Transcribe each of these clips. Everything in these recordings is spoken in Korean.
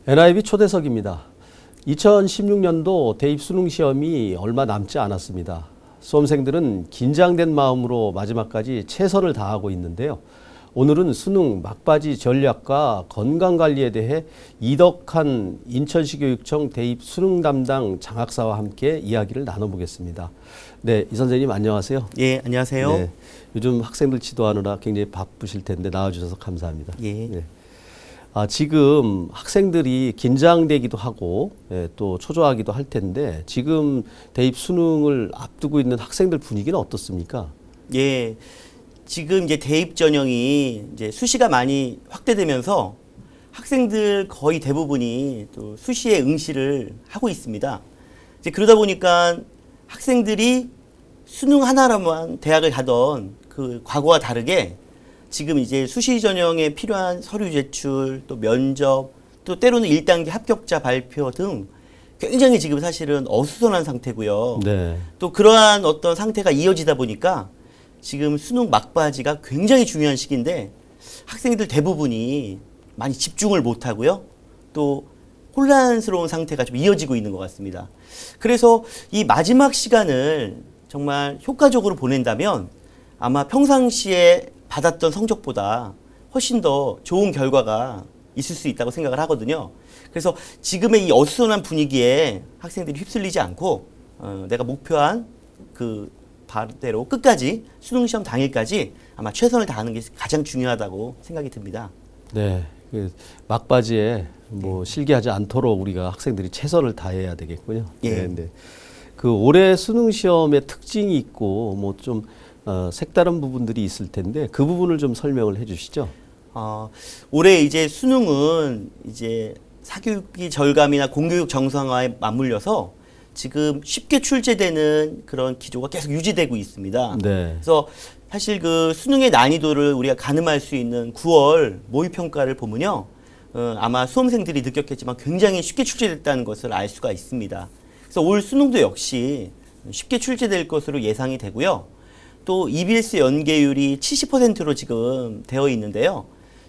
NIB 초대석입니다. 2016년도 대입 수능 시험이 얼마 남지 않았습니다. 수험생들은 긴장된 마음으로 마지막까지 최선을 다하고 있는데요. 오늘은 수능 막바지 전략과 건강관리에 대해 이덕한 인천시교육청 대입 수능 담당 장학사와 함께 이야기를 나눠보겠습니다. 네, 이 선생님 안녕하세요. 예, 안녕하세요. 네, 요즘 학생들 지도하느라 굉장히 바쁘실 텐데 나와주셔서 감사합니다. 예. 네. 지금 학생들이 긴장되기도 하고 또 초조하기도 할 텐데 지금 대입 수능을 앞두고 있는 학생들 분위기는 어떻습니까? 예. 지금 이제 대입 전형이 이제 수시가 많이 확대되면서 학생들 거의 대부분이 또 수시에 응시를 하고 있습니다. 이제 그러다 보니까 학생들이 수능 하나로만 대학을 가던 그 과거와 다르게 지금 이제 수시 전형에 필요한 서류 제출, 또 면접, 또 때로는 1단계 합격자 발표 등 굉장히 지금 사실은 어수선한 상태고요. 네. 또 그러한 어떤 상태가 이어지다 보니까 지금 수능 막바지가 굉장히 중요한 시기인데 학생들 대부분이 많이 집중을 못하고요. 또 혼란스러운 상태가 좀 이어지고 있는 것 같습니다. 그래서 이 마지막 시간을 정말 효과적으로 보낸다면 아마 평상시에 받았던 성적보다 훨씬 더 좋은 결과가 있을 수 있다고 생각을 하거든요. 그래서 지금의 이 어수선한 분위기에 학생들이 휩쓸리지 않고 내가 목표한 그 바대로 끝까지 수능시험 당일까지 아마 최선을 다하는 게 가장 중요하다고 생각이 듭니다. 네. 막바지에 뭐 실기하지 않도록 우리가 학생들이 최선을 다해야 되겠군요. 예. 네, 네. 그 올해 수능 시험의 특징이 있고 뭐 좀 색다른 부분들이 있을 텐데 그 부분을 좀 설명을 해주시죠. 올해 이제 수능은 이제 사교육비 절감이나 공교육 정상화에 맞물려서 지금 쉽게 출제되는 그런 기조가 계속 유지되고 있습니다. 네. 그래서 사실 그 수능의 난이도를 우리가 가늠할 수 있는 9월 모의평가를 보면요. 아마 수험생들이 느꼈겠지만 굉장히 쉽게 출제됐다는 것을 알 수가 있습니다. 그래서 올 수능도 역시 쉽게 출제될 것으로 예상이 되고요. 또 EBS 연계율이 70%로 지금 되어 있는데요.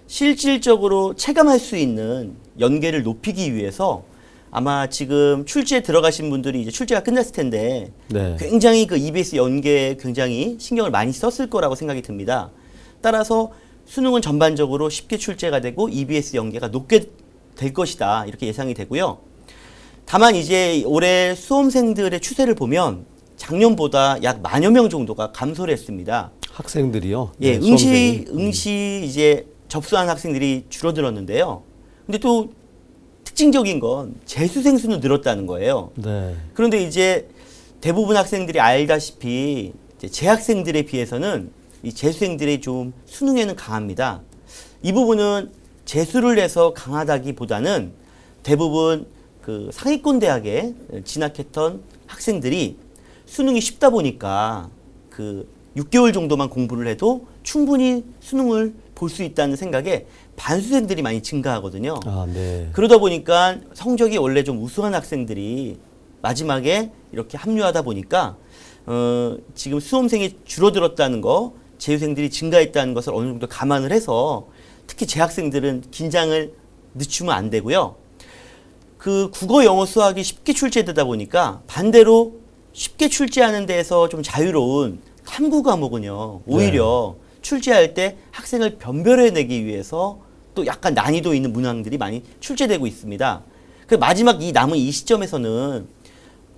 실질적으로 체감할 수 있는 연계를 높이기 위해서 아마 지금 출제에 들어가신 분들이 이제 출제가 끝났을 텐데 네. 굉장히 그 EBS 연계에 굉장히 신경을 많이 썼을 거라고 생각이 듭니다. 따라서 수능은 전반적으로 쉽게 출제가 되고 EBS 연계가 높게 될 것이다. 이렇게 예상이 되고요. 다만 이제 올해 수험생들의 추세를 보면 작년보다 약 10,000여 명 정도가 감소를 했습니다. 학생들이요? 예, 네, 응시 이제 접수한 학생들이 줄어들었는데요. 근데 또 특징적인 건 재수생 수는 늘었다는 거예요. 네. 그런데 이제 대부분 학생들이 알다시피 이제 재학생들에 비해서는 이 재수생들이 좀 수능에는 강합니다. 이 부분은 재수를 해서 강하다기보다는 대부분 그 상위권 대학에 진학했던 학생들이 수능이 쉽다 보니까 그 6개월 정도만 공부를 해도 충분히 수능을 볼 수 있다는 생각에 반수생들이 많이 증가하거든요. 네. 그러다 보니까 성적이 원래 좀 우수한 학생들이 마지막에 이렇게 합류하다 보니까 지금 수험생이 줄어들었다는 거, 재수생들이 증가했다는 것을 어느 정도 감안을 해서 특히 재학생들은 긴장을 늦추면 안 되고요. 그 국어, 영어, 수학이 쉽게 출제되다 보니까 반대로 쉽게 출제하는 데에서 좀 자유로운 탐구 과목은요. 오히려 출제할 때 학생을 변별해내기 위해서 또 약간 난이도 있는 문항들이 많이 출제되고 있습니다. 그 마지막 이 남은 이 시점에서는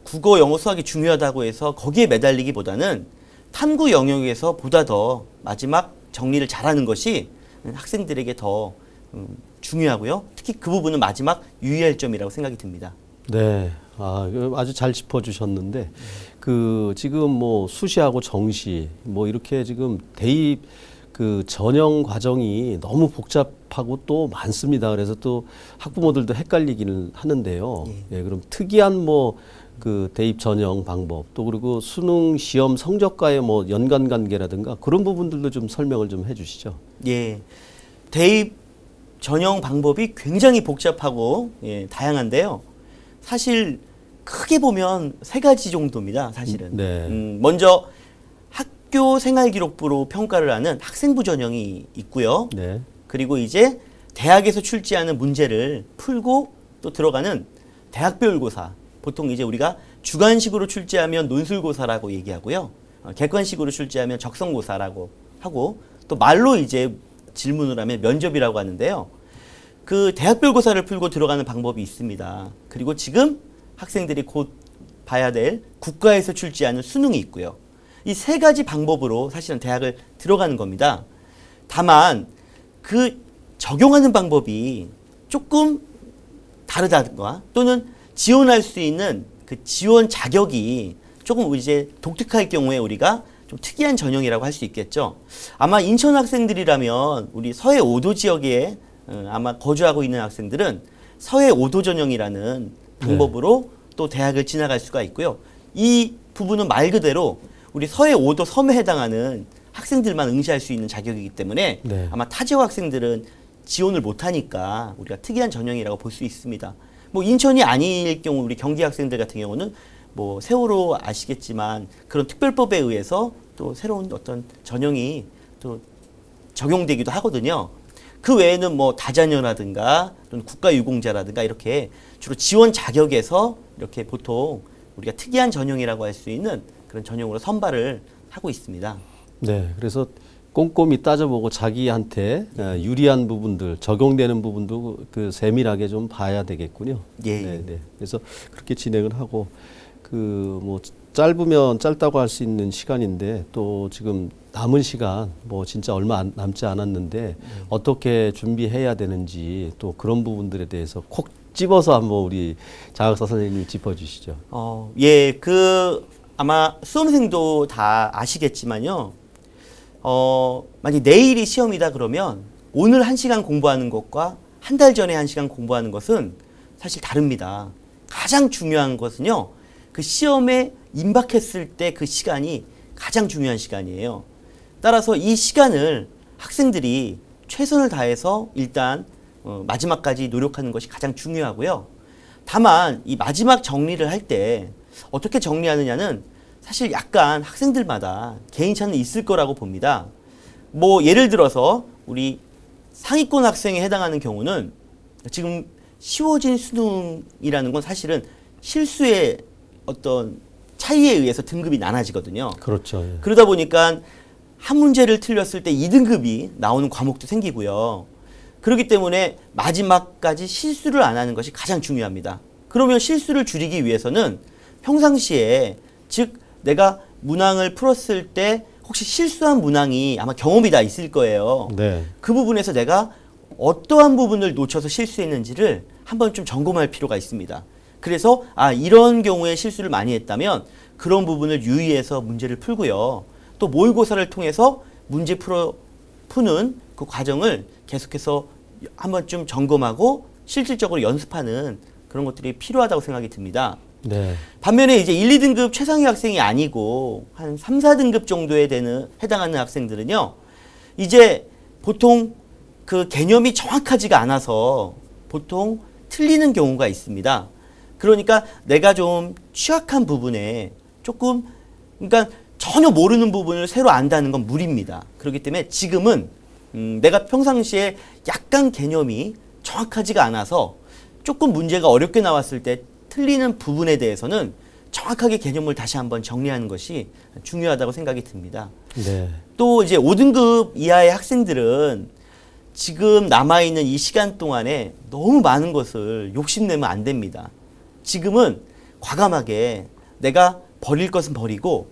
국어, 영어, 수학이 중요하다고 해서 거기에 매달리기보다는 탐구 영역에서 보다 더 마지막 정리를 잘하는 것이 학생들에게 더 중요하고요. 특히 그 부분은 마지막 유의할 점이라고 생각이 듭니다. 네. 아주 잘 짚어주셨는데, 그, 지금 뭐 수시하고 정시, 뭐 이렇게 지금 대입 그 전형 과정이 너무 복잡하고 또 많습니다. 그래서 또 학부모들도 헷갈리기는 하는데요. 예, 그럼 특이한 뭐 그 대입 전형 방법, 또 그리고 수능 시험 성적과의 뭐 연관 관계라든가 그런 부분들도 좀 설명을 좀 해주시죠. 예. 대입 전형 방법이 굉장히 복잡하고 다양한데요. 사실 크게 보면 세 가지 정도입니다. 사실은. 네. 먼저 학교 생활기록부로 평가를 하는 학생부 전형이 있고요. 네. 그리고 이제 대학에서 출제하는 문제를 풀고 또 들어가는 대학별고사. 보통 이제 우리가 주관식으로 출제하면 논술고사라고 얘기하고요. 객관식으로 출제하면 적성고사라고 하고 또 말로 이제 질문을 하면 면접이라고 하는데요. 그 대학별고사를 풀고 들어가는 방법이 있습니다. 그리고 지금 학생들이 곧 봐야 될 국가에서 출제하는 수능이 있고요. 이 세 가지 방법으로 사실은 대학을 들어가는 겁니다. 다만 그 적용하는 방법이 조금 다르다든가 또는 지원할 수 있는 그 지원 자격이 조금 이제 독특할 경우에 우리가 좀 특이한 전형이라고 할 수 있겠죠. 아마 인천 학생들이라면 우리 서해 5도 지역에 아마 거주하고 있는 학생들은 서해 5도 전형이라는 방법으로 또 대학을 지나갈 수가 있고요. 이 부분은 말 그대로 우리 서해 5도 섬에 해당하는 학생들만 응시할 수 있는 자격이기 때문에 네. 아마 타 지역 학생들은 지원을 못하니까 우리가 특이한 전형이라고 볼 수 있습니다. 뭐 인천이 아닐 경우 우리 경기 학생들 같은 경우는 뭐 세월호 아시겠지만 그런 특별법에 의해서 또 새로운 어떤 전형이 또 적용되기도 하거든요. 그 외에는 뭐 다자녀라든가 또는 국가유공자라든가 이렇게 주로 지원 자격에서 이렇게 보통 우리가 특이한 전형이라고 할 수 있는 그런 전형으로 선발을 하고 있습니다. 네. 그래서 꼼꼼히 따져보고 자기한테 유리한 부분들, 적용되는 부분도 그 세밀하게 좀 봐야 되겠군요. 예. 네, 네. 그래서 그렇게 진행을 하고 그 뭐 짧으면 짧다고 할 수 있는 시간인데 또 지금 남은 시간 뭐 진짜 얼마 남지 않았는데 어떻게 준비해야 되는지 또 그런 부분들에 대해서 콕 집어서 한번 우리 장학사 선생님이 짚어주시죠. 예, 그 아마 수험생도 다 아시겠지만요. 만약 내일이 시험이다 그러면 오늘 1시간 공부하는 것과 한 달 전에 1시간 공부하는 것은 사실 다릅니다. 가장 중요한 것은요. 그 시험에 임박했을 때 그 시간이 가장 중요한 시간이에요. 따라서 이 시간을 학생들이 최선을 다해서 일단 마지막까지 노력하는 것이 가장 중요하고요. 다만 이 마지막 정리를 할 때 어떻게 정리하느냐는 사실 약간 학생들마다 개인차는 있을 거라고 봅니다. 뭐 예를 들어서 우리 상위권 학생에 해당하는 경우는 지금 쉬워진 수능이라는 건 사실은 실수의 어떤 차이에 의해서 등급이 나눠지거든요. 그렇죠. 예. 그러다 보니까 한 문제를 틀렸을 때 2등급이 나오는 과목도 생기고요. 그렇기 때문에 마지막까지 실수를 안 하는 것이 가장 중요합니다. 그러면 실수를 줄이기 위해서는 평상시에 즉 내가 문항을 풀었을 때 혹시 실수한 문항이 아마 경험이 다 있을 거예요. 네. 그 부분에서 내가 어떠한 부분을 놓쳐서 실수했는지를 한번 좀 점검할 필요가 있습니다. 그래서 이런 경우에 실수를 많이 했다면 그런 부분을 유의해서 문제를 풀고요. 또 모의고사를 통해서 문제 푸는 그 과정을 계속해서 한번 좀 점검하고 실질적으로 연습하는 그런 것들이 필요하다고 생각이 듭니다. 네. 반면에 이제 1, 2등급 최상위 학생이 아니고 한 3, 4등급 정도에 해당하는 학생들은요. 이제 보통 그 개념이 정확하지가 않아서 보통 틀리는 경우가 있습니다. 그러니까 내가 좀 취약한 부분에 조금 그러니까 전혀 모르는 부분을 새로 안다는 건 무리입니다. 그렇기 때문에 지금은 내가 평상시에 약간 개념이 정확하지가 않아서 조금 문제가 어렵게 나왔을 때 틀리는 부분에 대해서는 정확하게 개념을 다시 한번 정리하는 것이 중요하다고 생각이 듭니다. 네. 또 이제 5등급 이하의 학생들은 지금 남아있는 이 시간 동안에 너무 많은 것을 욕심내면 안 됩니다. 지금은 과감하게 내가 버릴 것은 버리고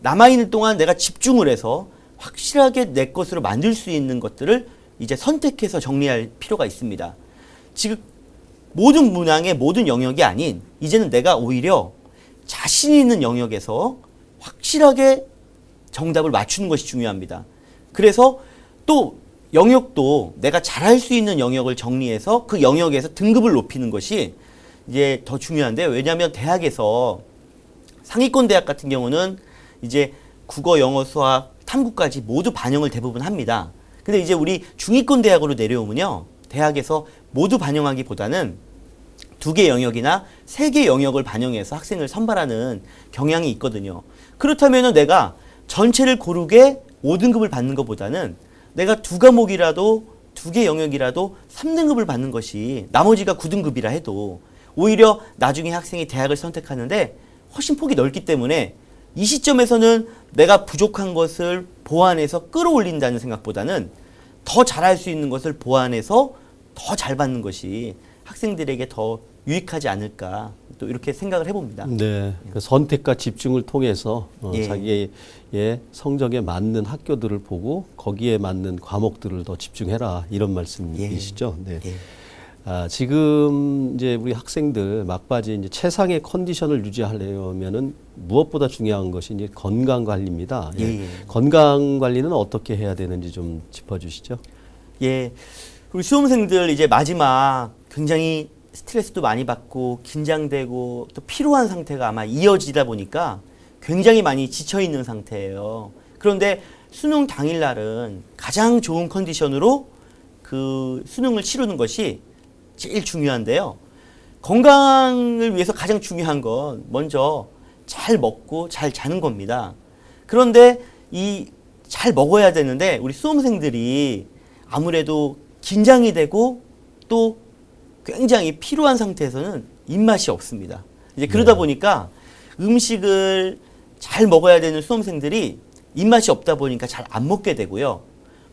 남아있는 동안 내가 집중을 해서 확실하게 내 것으로 만들 수 있는 것들을 이제 선택해서 정리할 필요가 있습니다. 지금 모든 문항의 모든 영역이 아닌 이제는 내가 오히려 자신 있는 영역에서 확실하게 정답을 맞추는 것이 중요합니다. 그래서 또 영역도 내가 잘할 수 있는 영역을 정리해서 그 영역에서 등급을 높이는 것이 이제 더 중요한데요. 왜냐하면 대학에서 상위권 대학 같은 경우는 이제 국어, 영어, 수학, 탐구까지 모두 반영을 대부분 합니다. 근데 이제 우리 중위권 대학으로 내려오면요. 대학에서 모두 반영하기보다는 2개 영역이나 3개 영역을 반영해서 학생을 선발하는 경향이 있거든요. 그렇다면 내가 전체를 고르게 5등급을 받는 것보다는 내가 2과목이라도 2개 영역이라도 3등급을 받는 것이 나머지가 9등급이라 해도 오히려 나중에 학생이 대학을 선택하는데 훨씬 폭이 넓기 때문에 이 시점에서는 내가 부족한 것을 보완해서 끌어올린다는 생각보다는 더 잘할 수 있는 것을 보완해서 더 잘 받는 것이 학생들에게 더 유익하지 않을까 또 이렇게 생각을 해봅니다. 네, 그 선택과 집중을 통해서 예. 자기의 성적에 맞는 학교들을 보고 거기에 맞는 과목들을 더 집중해라 이런 말씀이시죠. 네. 예. 지금 이제 우리 학생들 막바지 이제 최상의 컨디션을 유지하려면은 무엇보다 중요한 것이 이제 건강 관리입니다. 예. 건강 관리는 어떻게 해야 되는지 좀 짚어주시죠. 예. 우리 수험생들 이제 마지막 굉장히 스트레스도 많이 받고 긴장되고 또 피로한 상태가 아마 이어지다 보니까 굉장히 많이 지쳐 있는 상태예요. 그런데 수능 당일날은 가장 좋은 컨디션으로 그 수능을 치르는 것이 제일 중요한데요. 건강을 위해서 가장 중요한 건 먼저 잘 먹고 잘 자는 겁니다. 그런데 이 잘 먹어야 되는데 우리 수험생들이 아무래도 긴장이 되고 또 굉장히 피로한 상태에서는 입맛이 없습니다. 이제 그러다 보니까 음식을 잘 먹어야 되는 수험생들이 입맛이 없다 보니까 잘 안 먹게 되고요.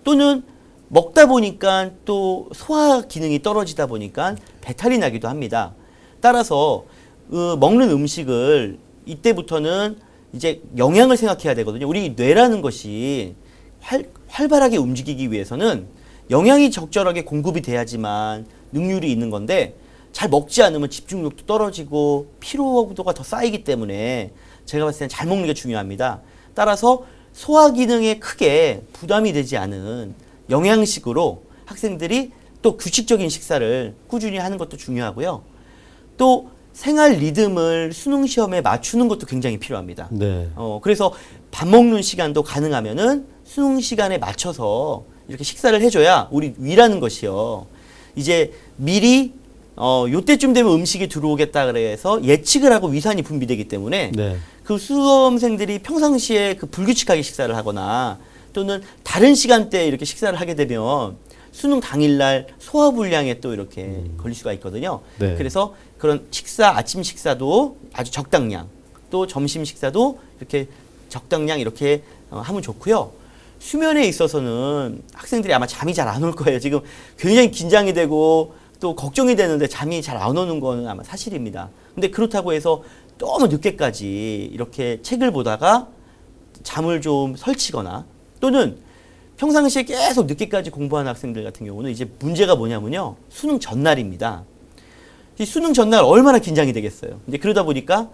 또는 먹다 보니까 또 소화 기능이 떨어지다 보니까 배탈이 나기도 합니다. 따라서 먹는 음식을 이때부터는 이제 영양을 생각해야 되거든요. 우리 뇌라는 것이 활발하게 움직이기 위해서는 영양이 적절하게 공급이 돼야지만 능률이 있는 건데 잘 먹지 않으면 집중력도 떨어지고 피로도가 더 쌓이기 때문에 제가 봤을 때는 잘 먹는 게 중요합니다. 따라서 소화 기능에 크게 부담이 되지 않은 영양식으로 학생들이 또 규칙적인 식사를 꾸준히 하는 것도 중요하고요. 또 생활 리듬을 수능 시험에 맞추는 것도 굉장히 필요합니다. 네. 그래서 밥 먹는 시간도 가능하면은 수능 시간에 맞춰서 이렇게 식사를 해줘야 우리 위라는 것이요. 이제 미리 요때쯤 되면 음식이 들어오겠다 그래서 예측을 하고 위산이 분비되기 때문에 네. 그 수험생들이 평상시에 그 불규칙하게 식사를 하거나 또는 다른 시간대에 이렇게 식사를 하게 되면 수능 당일날 소화불량에 또 이렇게 걸릴 수가 있거든요. 네. 그래서 그런 아침 식사도 아주 적당량, 또 점심 식사도 이렇게 적당량 이렇게 하면 좋고요. 수면에 있어서는 학생들이 아마 잠이 잘 안 올 거예요. 지금 굉장히 긴장이 되고 또 걱정이 되는데 잠이 잘 안 오는 거는 아마 사실입니다. 근데 그렇다고 해서 너무 늦게까지 이렇게 책을 보다가 잠을 좀 설치거나 또는 평상시에 계속 늦게까지 공부하는 학생들 같은 경우는 이제 문제가 뭐냐면요. 수능 전날입니다. 이 수능 전날 얼마나 긴장이 되겠어요. 이제 그러다 보니까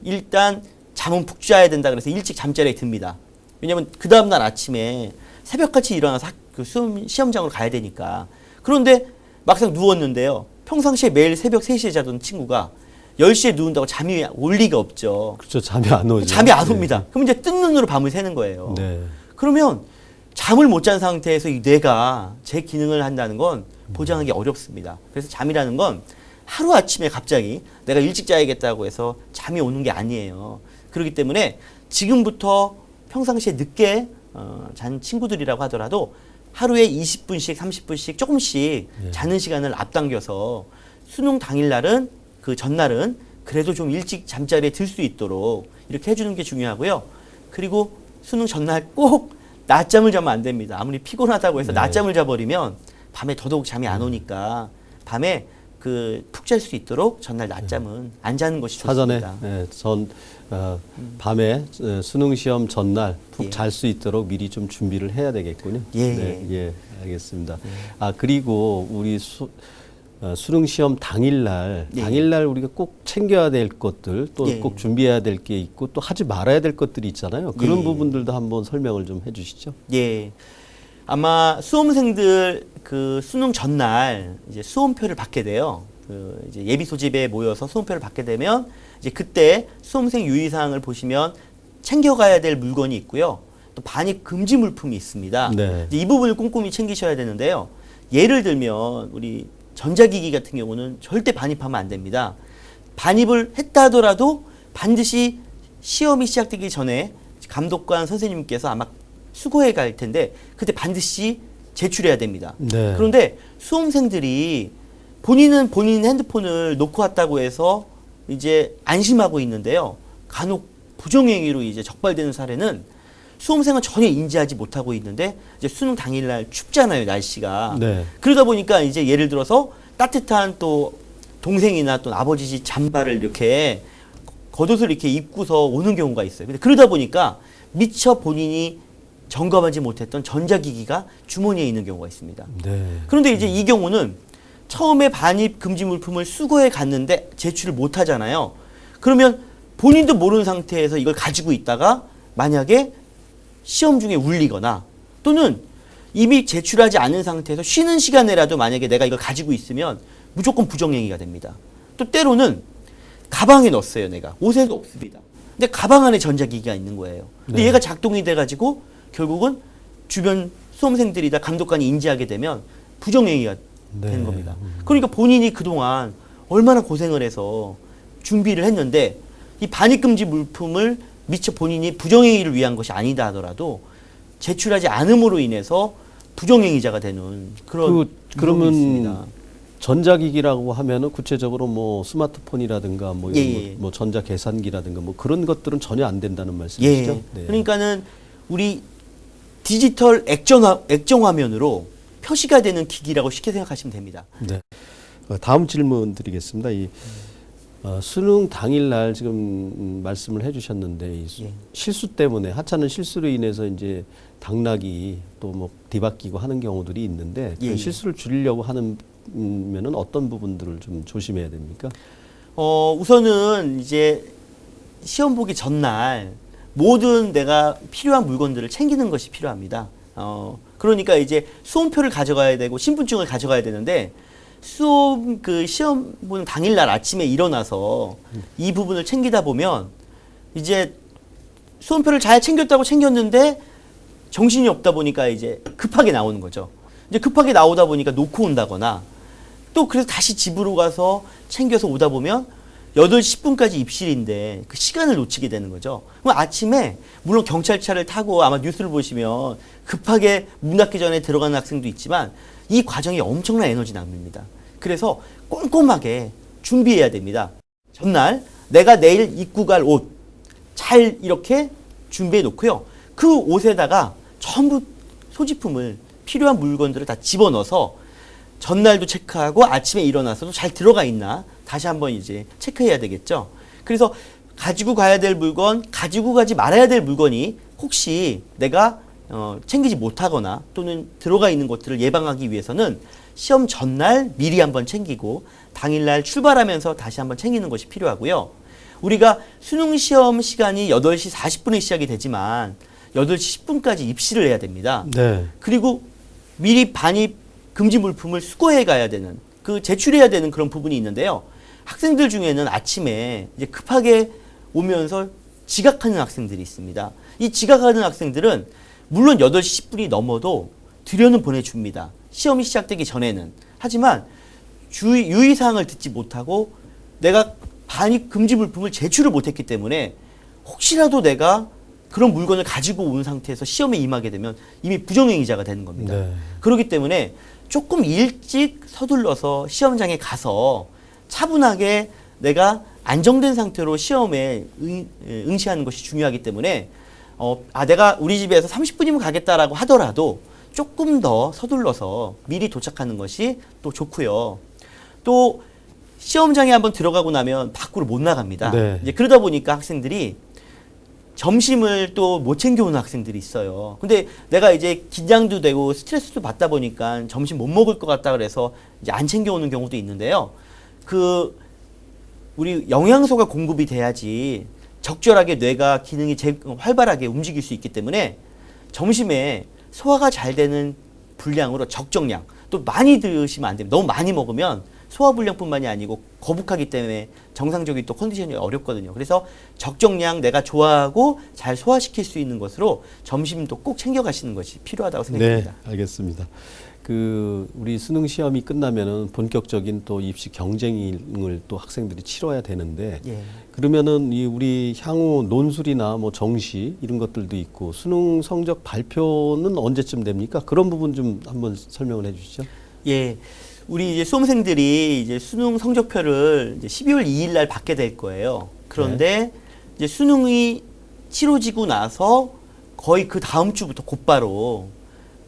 일단 잠은 푹 자야 된다 그래서 일찍 잠자리에 듭니다. 왜냐면 그 다음날 아침에 새벽같이 일어나서 그 시험장으로 가야 되니까. 그런데 막상 누웠는데요. 평상시에 매일 새벽 3시에 자던 친구가 10시에 누운다고 잠이 올 리가 없죠. 그렇죠. 잠이 안 오죠. 잠이 안 옵니다. 그럼 이제 뜬 눈으로 밤을 새는 거예요. 네. 그러면 잠을 못 잔 상태에서 이 뇌가 제 기능을 한다는 건 보장하기 어렵습니다. 그래서 잠이라는 건 하루아침에 갑자기 내가 일찍 자야겠다고 해서 잠이 오는 게 아니에요. 그렇기 때문에 지금부터 평상시에 늦게 잔 친구들이라고 하더라도 하루에 20분씩 30분씩 조금씩 자는 시간을 앞당겨서 수능 당일날은 그 전날은 그래도 좀 일찍 잠자리에 들 수 있도록 이렇게 해주는 게 중요하고요. 그리고 수능 전날 꼭 낮잠을 자면 안 됩니다. 아무리 피곤하다고 해서 낮잠을 자버리면 밤에 더더욱 잠이 안 오니까 밤에 그 푹 잘 수 있도록 전날 낮잠은 안 자는 것이 사전에 좋습니다. 밤에 수능 시험 전날 푹 예. 잘 수 있도록 미리 좀 준비를 해야 되겠군요. 예. 네, 예, 알겠습니다. 그리고 우리 수능 시험 당일날 우리가 꼭 챙겨야 될 것들 또 꼭 준비해야 될 게 있고 또 하지 말아야 될 것들이 있잖아요. 그런 부분들도 한번 설명을 좀 해주시죠. 예. 아마 수험생들 그 수능 전날 이제 수험표를 받게 돼요. 그 이제 예비 소집에 모여서 수험표를 받게 되면 이제 그때 수험생 유의사항을 보시면 챙겨가야 될 물건이 있고요. 또 반입 금지 물품이 있습니다. 네. 이제 이 부분을 꼼꼼히 챙기셔야 되는데요. 예를 들면 우리 전자기기 같은 경우는 절대 반입하면 안 됩니다. 반입을 했다 하더라도 반드시 시험이 시작되기 전에 감독관 선생님께서 아마 수고해 갈 텐데 그때 반드시 제출해야 됩니다. 네. 그런데 수험생들이 본인은 본인 핸드폰을 놓고 왔다고 해서 이제 안심하고 있는데요. 간혹 부정행위로 이제 적발되는 사례는 수험생은 전혀 인지하지 못하고 있는데 이제 수능 당일날 춥잖아요, 날씨가. 네. 그러다 보니까 이제 예를 들어서 따뜻한 또 동생이나 또 아버지 집 잠바를 이렇게 겉옷을 이렇게 입고서 오는 경우가 있어요. 근데 그러다 보니까 미처 본인이 점검하지 못했던 전자기기가 주머니에 있는 경우가 있습니다. 네. 그런데 이제 이 경우는 처음에 반입 금지 물품을 수거해 갔는데 제출을 못 하잖아요. 그러면 본인도 모르는 상태에서 이걸 가지고 있다가 만약에 시험 중에 울리거나 또는 이미 제출하지 않은 상태에서 쉬는 시간에라도 만약에 내가 이걸 가지고 있으면 무조건 부정행위가 됩니다. 또 때로는 가방에 넣었어요, 내가. 옷에도 없습니다. 근데 가방 안에 전자기기가 있는 거예요. 근데 네. 얘가 작동이 돼가지고 결국은 주변 수험생들이다 감독관이 인지하게 되면 부정행위가 네. 되는 겁니다. 그러니까 본인이 그동안 얼마나 고생을 해서 준비를 했는데 이 반입금지 물품을 미처 본인이 부정행위를 위한 것이 아니다 하더라도 제출하지 않음으로 인해서 부정행위자가 되는 그런 그러면 유혹이 있습니다. 전자기기라고 하면은 구체적으로 뭐 스마트폰이라든가 뭐, 예, 이런 예. 뭐 전자계산기라든가 뭐 그런 것들은 전혀 안 된다는 말씀이시죠? 예. 네. 그러니까는 우리 디지털 액정화면으로 표시가 되는 기기라고 쉽게 생각하시면 됩니다. 네. 다음 질문 드리겠습니다. 수능 당일날 지금 말씀을 해주셨는데 예. 실수 때문에 하찮은 실수로 인해서 이제 당락이 또 뭐 뒤바뀌고 하는 경우들이 있는데 그 예. 실수를 줄이려고 하는 면은 어떤 부분들을 좀 조심해야 됩니까? 우선은 이제 시험 보기 전날 모든 내가 필요한 물건들을 챙기는 것이 필요합니다. 그러니까 이제 수험표를 가져가야 되고 신분증을 가져가야 되는데 시험 보는 당일날 아침에 일어나서 이 부분을 챙기다 보면 이제 수험표를 잘 챙겼다고 챙겼는데 정신이 없다 보니까 이제 급하게 나오는 거죠. 이제 급하게 나오다 보니까 놓고 온다거나 또 그래서 다시 집으로 가서 챙겨서 오다 보면 8시 10분까지 입실인데 그 시간을 놓치게 되는 거죠. 그럼 아침에 물론 경찰차를 타고 아마 뉴스를 보시면 급하게 문 닫기 전에 들어가는 학생도 있지만 이 과정이 엄청난 에너지 낭비입니다. 그래서 꼼꼼하게 준비해야 됩니다. 전날 내가 내일 입고 갈 옷 잘 이렇게 준비해 놓고요. 그 옷에다가 전부 소지품을 필요한 물건들을 다 집어넣어서 전날도 체크하고 아침에 일어나서도 잘 들어가 있나 다시 한번 이제 체크해야 되겠죠. 그래서 가지고 가야 될 물건, 가지고 가지 말아야 될 물건이 혹시 내가 챙기지 못하거나 또는 들어가 있는 것들을 예방하기 위해서는 시험 전날 미리 한번 챙기고 당일날 출발하면서 다시 한번 챙기는 것이 필요하고요. 우리가 수능 시험 시간이 8시 40분에 시작이 되지만 8시 10분까지 입시를 해야 됩니다. 네. 그리고 미리 반입 금지 물품을 수거해 가야 되는 제출해야 되는 그런 부분이 있는데요. 학생들 중에는 아침에 이제 급하게 오면서 지각하는 학생들이 있습니다. 이 지각하는 학생들은 물론 8시 10분이 넘어도 들여는 보내줍니다. 시험이 시작되기 전에는. 하지만 유의사항을 듣지 못하고 내가 반입 금지 물품을 제출을 못했기 때문에 혹시라도 내가 그런 물건을 가지고 온 상태에서 시험에 임하게 되면 이미 부정행위자가 되는 겁니다. 네. 그렇기 때문에 조금 일찍 서둘러서 시험장에 가서 차분하게 내가 안정된 상태로 시험에 응시하는 것이 중요하기 때문에 내가 우리 집에서 30분이면 가겠다라고 하더라도 조금 더 서둘러서 미리 도착하는 것이 또 좋고요. 또 시험장에 한번 들어가고 나면 밖으로 못 나갑니다. 네. 이제 그러다 보니까 학생들이 점심을 또 못 챙겨오는 학생들이 있어요. 근데 내가 이제 긴장도 되고 스트레스도 받다 보니까 점심 못 먹을 것 같다 그래서 이제 안 챙겨오는 경우도 있는데요. 우리 영양소가 공급이 돼야지 적절하게 뇌가 기능이 활발하게 움직일 수 있기 때문에 점심에 소화가 잘 되는 분량으로 적정량, 또 많이 드시면 안 됩니다. 너무 많이 먹으면 소화불량뿐만이 아니고 거북하기 때문에 정상적인 또 컨디션이 어렵거든요. 그래서 적정량 내가 좋아하고 잘 소화시킬 수 있는 것으로 점심도 꼭 챙겨가시는 것이 필요하다고 생각합니다. 네, 알겠습니다. 우리 수능 시험이 끝나면은 본격적인 또 입시 경쟁을 또 학생들이 치러야 되는데 예. 그러면은 우리 향후 논술이나 뭐 정시 이런 것들도 있고 수능 성적 발표는 언제쯤 됩니까? 그런 부분 좀 한번 설명을 해주시죠. 예. 우리 이제 수험생들이 이제 수능 성적표를 이제 12월 2일 날 받게 될 거예요. 그런데 이제 수능이 치러지고 나서 거의 그 다음 주부터 곧바로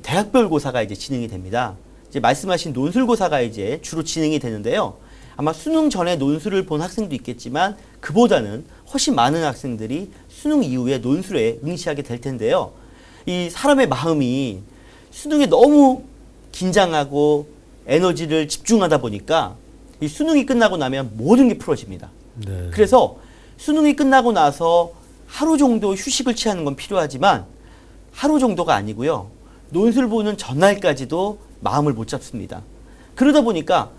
대학별 고사가 이제 진행이 됩니다. 이제 말씀하신 논술고사가 이제 주로 진행이 되는데요. 아마 수능 전에 논술을 본 학생도 있겠지만 그보다는 훨씬 많은 학생들이 수능 이후에 논술에 응시하게 될 텐데요. 이 사람의 마음이 수능에 너무 긴장하고 에너지를 집중하다 보니까 이 수능이 끝나고 나면 모든 게 풀어집니다. 네. 그래서 수능이 끝나고 나서 하루 정도 휴식을 취하는 건 필요하지만 하루 정도가 아니고요. 논술 보는 전날까지도 마음을 못 잡습니다. 그러다 보니까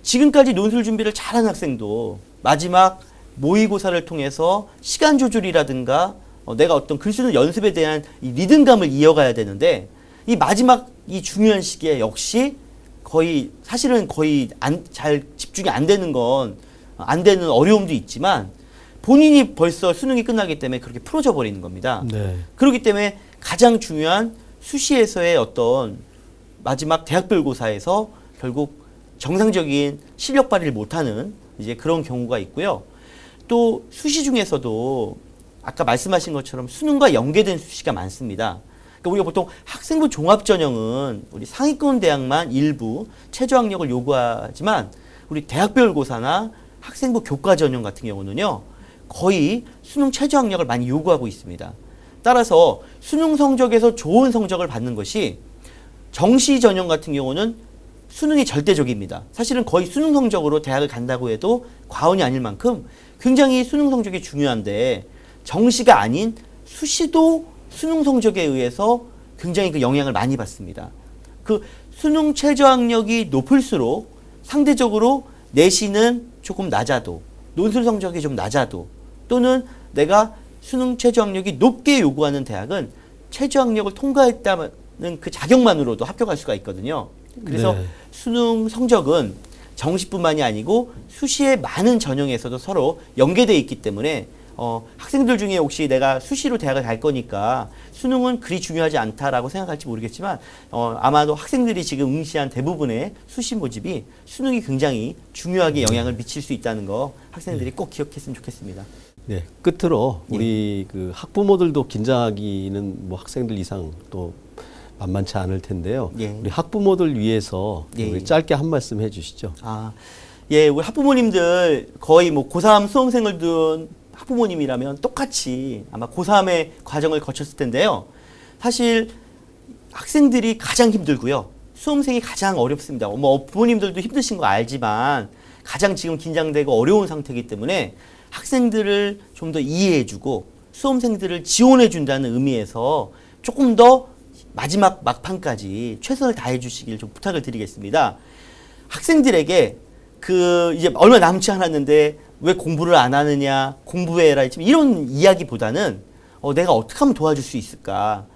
지금까지 논술 준비를 잘한 학생도 마지막 모의고사를 통해서 시간 조절이라든가 내가 어떤 글 쓰는 연습에 대한 이 리듬감을 이어가야 되는데 이 마지막 이 중요한 시기에 역시 사실은 거의 잘 집중이 안 되는 안 되는 어려움도 있지만 본인이 벌써 수능이 끝나기 때문에 그렇게 풀어져 버리는 겁니다. 네. 그렇기 때문에 가장 중요한 수시에서의 어떤 마지막 대학별고사에서 결국 정상적인 실력 발휘를 못하는 이제 그런 경우가 있고요. 또 수시 중에서도 아까 말씀하신 것처럼 수능과 연계된 수시가 많습니다. 그러니까 우리가 보통 학생부 종합전형은 우리 상위권 대학만 일부 최저학력을 요구하지만 우리 대학별고사나 학생부 교과전형 같은 경우는요. 거의 수능 최저학력을 많이 요구하고 있습니다. 따라서 수능 성적에서 좋은 성적을 받는 것이 정시 전형 같은 경우는 수능이 절대적입니다. 사실은 거의 수능 성적으로 대학을 간다고 해도 과언이 아닐 만큼 굉장히 수능 성적이 중요한데 정시가 아닌 수시도 수능 성적에 의해서 굉장히 그 영향을 많이 받습니다. 그 수능 최저학력이 높을수록 상대적으로 내신은 조금 낮아도 논술 성적이 좀 낮아도 또는 내가 수능 최저학력이 높게 요구하는 대학은 최저학력을 통과했다는 그 자격만으로도 합격할 수가 있거든요. 그래서 네. 수능 성적은 정시뿐만이 아니고 수시의 많은 전형에서도 서로 연계되어 있기 때문에 학생들 중에 혹시 내가 수시로 대학을 갈 거니까 수능은 그리 중요하지 않다라고 생각할지 모르겠지만 아마도 학생들이 지금 응시한 대부분의 수시 모집이 수능이 굉장히 중요하게 영향을 미칠 수 있다는 거 학생들이 꼭 기억했으면 좋겠습니다. 네, 끝으로 우리 그 학부모들도 긴장하기는 뭐 학생들 이상 또 만만치 않을 텐데요. 예. 우리 학부모들 위해서 예. 우리 짧게 한 말씀 해주시죠. 예, 우리 학부모님들 거의 뭐 고3 수험생을 둔 학부모님이라면 똑같이 아마 고3의 과정을 거쳤을 텐데요. 사실 학생들이 가장 힘들고요. 수험생이 가장 어렵습니다. 뭐 부모님들도 힘드신 거 알지만 가장 지금 긴장되고 어려운 상태이기 때문에 학생들을 좀 더 이해해주고 수험생들을 지원해준다는 의미에서 조금 더 마지막 막판까지 최선을 다해주시길 좀 부탁을 드리겠습니다. 학생들에게 이제 얼마 남지 않았는데 왜 공부를 안 하느냐, 공부해라, 이런 이야기보다는 내가 어떻게 하면 도와줄 수 있을까?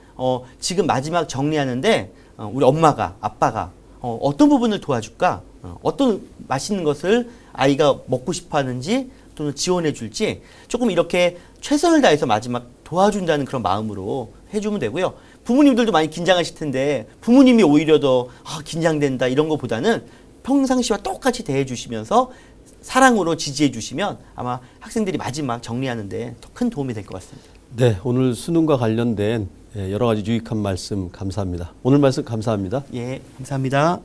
지금 마지막 정리하는데 우리 엄마가, 아빠가 어떤 부분을 도와줄까? 어떤 맛있는 것을 아이가 먹고 싶어 하는지 또는 지원해 줄지 조금 이렇게 최선을 다해서 마지막 도와준다는 그런 마음으로 해주면 되고요. 부모님들도 많이 긴장하실 텐데 부모님이 오히려 더 긴장된다 이런 것보다는 평상시와 똑같이 대해 주시면서 사랑으로 지지해 주시면 아마 학생들이 마지막 정리하는데 더 큰 도움이 될 것 같습니다. 네, 오늘 수능과 관련된 여러 가지 유익한 말씀 감사합니다. 오늘 말씀 감사합니다. 예, 감사합니다.